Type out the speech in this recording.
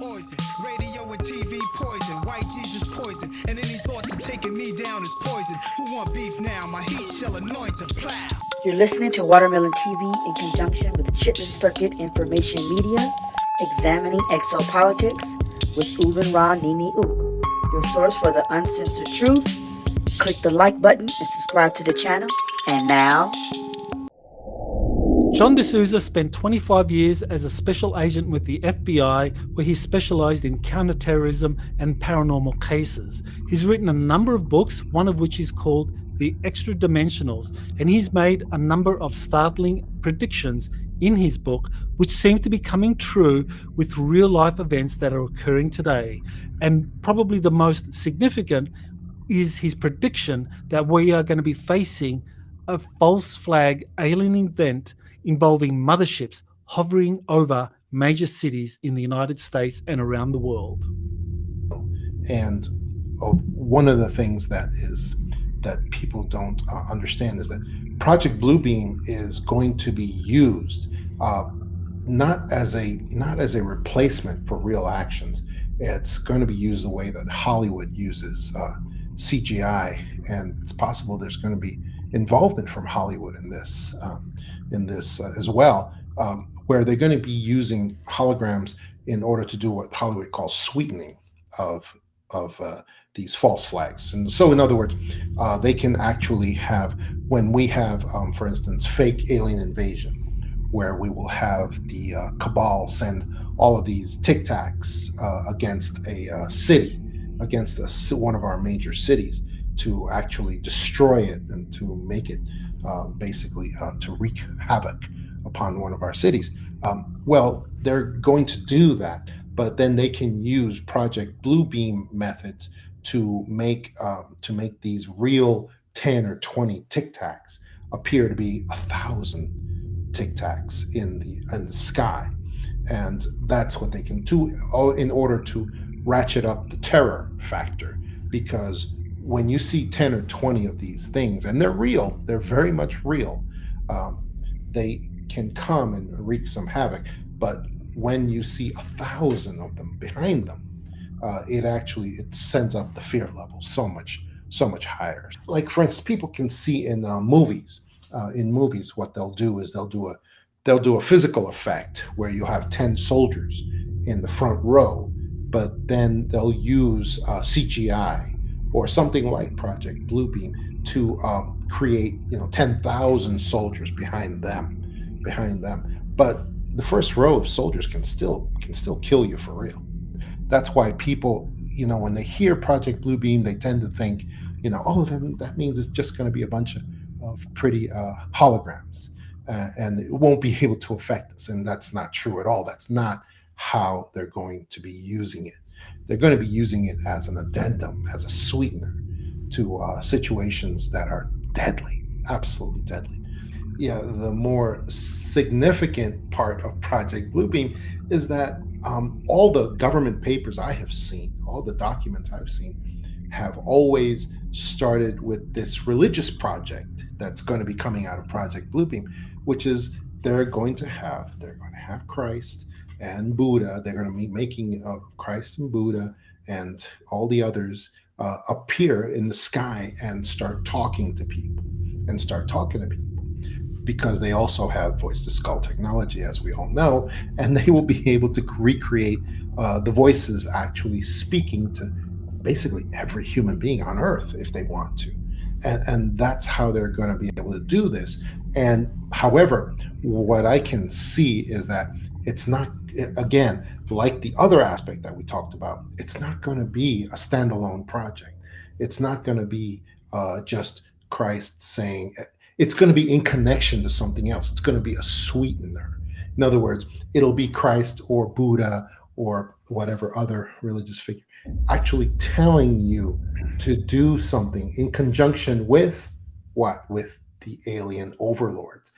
poison. Radio and TV poison. White Jesus poison. And any thoughts of taking me down is poison. Who want beef now? My heat shall anoint the plow. You're listening to Watermelon TV in conjunction with Chitlin Circuit Information Media, examining exopolitics with Uben Ra Nini Ook, your source for the uncensored truth. Click the like button and subscribe to the channel. And now, John D'Souza spent 25 years as a special agent with the FBI, where he specialized in counterterrorism and paranormal cases. He's written a number of books, one of which is called The Extra Dimensionals, and he's made a number of startling predictions in his book, which seem to be coming true with real-life events that are occurring today. And probably the most significant is his prediction that we are going to be facing a false flag alien event involving motherships hovering over major cities in the United States and around the world. And one of the things that people don't understand is that Project Bluebeam is going to be used not as a replacement for real actions. It's going to be used the way that Hollywood uses CGI, and it's possible there's going to be involvement from Hollywood in this as well, where they're going to be using holograms in order to do what Hollywood calls sweetening of these false flags. And so, in other words, they can actually have, when we have, for instance, fake alien invasion, where we will have the cabal send all of these Tic Tacs against a city, against one of our major cities, to actually destroy it and to make it basically to wreak havoc upon one of our cities. Well, they're going to do that, but then they can use Project Bluebeam methods to make these real 10 or 20 Tic Tacs appear to be 1,000 Tic Tacs in the sky, and that's what they can do in order to ratchet up the terror factor. Because when you see 10 or 20 of these things, and they're real, they're very much real, they can come and wreak some havoc. But when you see 1,000 of them behind them, it sends up the fear level so much higher. Like, for instance, people can see in movies. In movies, what they'll do is they'll do a physical effect where you have 10 soldiers in the front row, but then they'll use CGI or something like Project Bluebeam to create 10,000 soldiers behind them. But the first row of soldiers can still kill you for real. That's why people, when they hear Project Bluebeam, they tend to think, then that means it's just going to be a bunch of pretty holograms, and it won't be able to affect us. And that's not true at all. That's not how they're going to be using it. They're going to be using it as an addendum, as a sweetener to situations that are deadly, absolutely deadly. Yeah, the more significant part of Project Bluebeam is that all the government papers I have seen, all the documents I've seen, have always started with this religious project that's going to be coming out of Project Bluebeam, which is they're going to have Christ and Buddha. They're going to be making Christ and Buddha and all the others appear in the sky and start talking to people, because they also have voice-to-skull technology, as we all know, and they will be able to recreate the voices actually speaking to basically every human being on Earth if they want to. And that's how they're going to be able to do this. And however, what I can see is that it's not, again, like the other aspect that we talked about, it's not going to be a standalone project. It's not going to be just Christ saying, it's going to be in connection to something else. It's going to be a sweetener. In other words, it'll be Christ or Buddha or whatever other religious figure actually telling you to do something in conjunction with what? With the alien overlords.